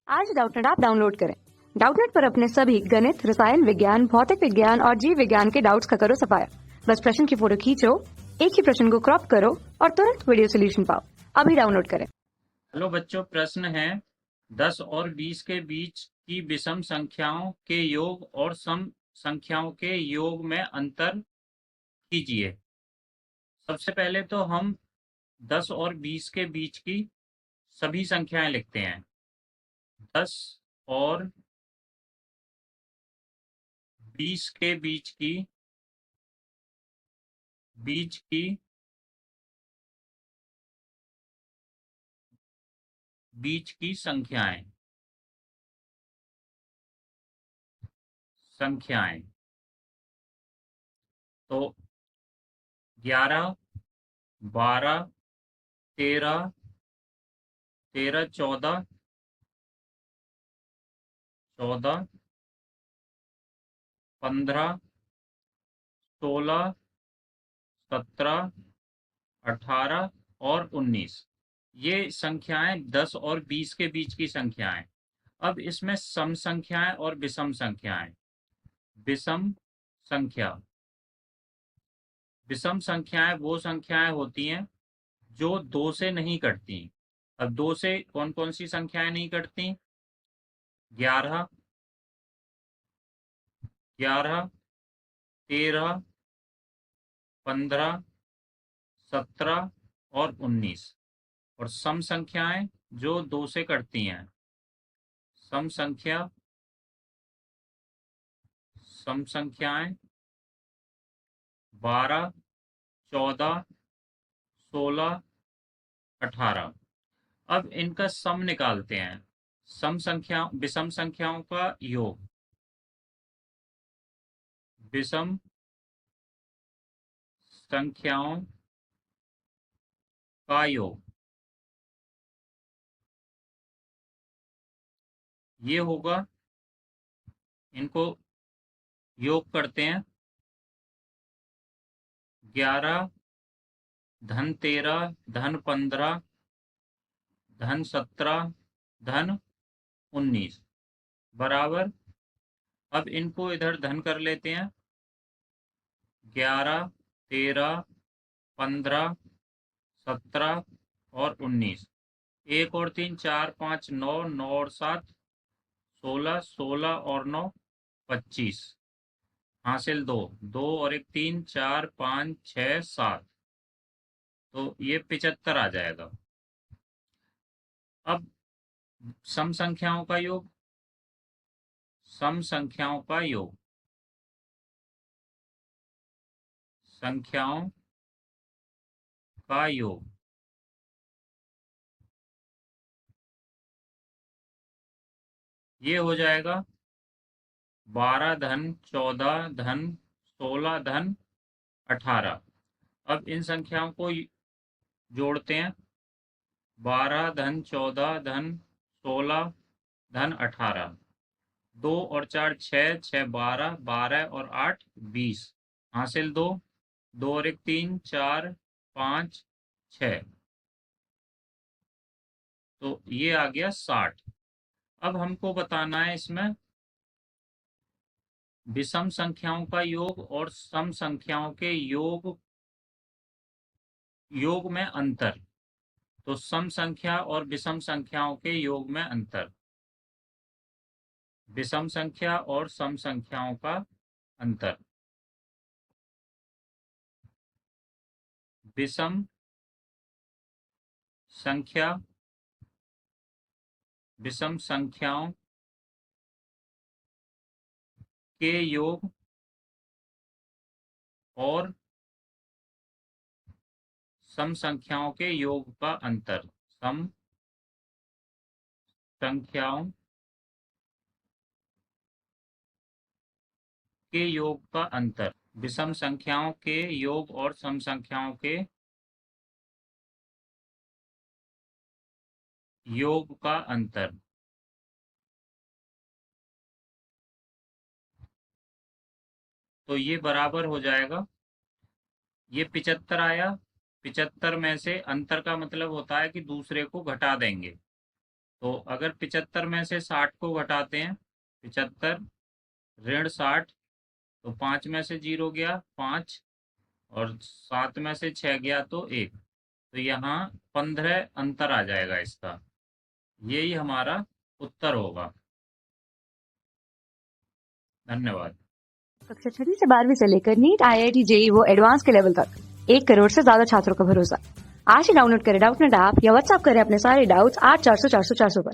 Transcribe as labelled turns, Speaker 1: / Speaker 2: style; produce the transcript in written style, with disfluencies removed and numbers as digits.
Speaker 1: आज Doubtnut app download करें। Doubtnut पर अपने सभी गणित, रसायन विज्ञान, भौतिक विज्ञान और जीव विज्ञान के डाउट्स का करो सफाया। बस प्रश्न की फोटो खींचो, एक ही प्रश्न को क्रॉप करो और तुरंत वीडियो सोल्यूशन पाओ। अभी डाउनलोड करें।
Speaker 2: हेलो बच्चों, प्रश्न है 10 और 20 के बीच की विषम संख्याओं के योग और सम संख्याओं के योग में अंतर कीजिए। सबसे पहले तो हम 10 और 20 के बीच की सभी संख्याएं लिखते हैं। 10 और 20 के बीच की संख्याएं तो 11, 12, 13, 14, 15, 16, 17, 18 और 19। ये संख्याएं 10 और 20 के बीच की संख्याएं। अब इसमें सम संख्याएं और विषम संख्याएं। विषम संख्याएं वो संख्याएं होती हैं जो 2 से नहीं कटती। अब 2 से कौन कौन सी संख्याएं नहीं कटती? 11, 13, 15, 17 और 19। और सम संख्याएं जो 2 से कटती हैं। सम संख्याएं 12, 14, 16, 18। अब इनका सम निकालते हैं। विषम संख्याओं का योग। विषम संख्याओं का योग ये होगा। इनको योग करते हैं। 11 धन 13 धन 15 धन 17 धन 19 बराबर। अब इनको इधर धन कर लेते हैं। 11, 13, 15, 17 और 19। 1 और 3, 4, 5, 9, 9 और 7, 16, 16 और 9, 25। हासिल 2, 2 और 1, 3, 4, 5, 6, 7। तो ये 75 आ जाएगा। अब सम संख्याओं का योग। सम संख्याओं का योग। संख्याओं का योग ये हो जाएगा 12 धन 14 धन 16 धन 18। अब इन संख्याओं को जोड़ते हैं। 12 धन 14 धन 16 धन 18। 2 और 4, 6, 6, 12, 12 और 8, 20। हासिल 2, 2 और 1, 3, 4, 5, 6। तो ये आ गया 60। अब हमको बताना है इसमें विषम संख्याओं का योग और सम संख्याओं के योग में अंतर। तो सम संख्या और विषम संख्याओं के योग में अंतर। विषम संख्या और सम संख्याओं का अंतर। विषम संख्याओं के योग और सम संख्याओं के योग का अंतर। सम संख्याओं के योग का अंतर। विषम संख्याओं के योग और सम संख्याओं के योग का अंतर। तो ये बराबर हो जाएगा। ये 75 आया। 75 में से अंतर का मतलब होता है कि दूसरे को घटा देंगे। तो अगर 75 में से 60 को घटाते हैं, 75 ऋण 60, तो 5 में से 0 गया 5, और 7 में से 6 गया तो 1, तो यहाँ 15 अंतर आ जाएगा इसका। यही हमारा उत्तर होगा। धन्यवाद।
Speaker 1: कक्षा 6वीं से 12वीं से लेकर नीट, IIT, JEE वो एडवांस के लेवल तक 1 करोड़ से ज्यादा छात्रों का भरोसा। आज ही डाउनलोड करें डाउटनेट ऐप या व्हाट्सएप करें अपने सारे डाउट्स 8400 400 400 पर।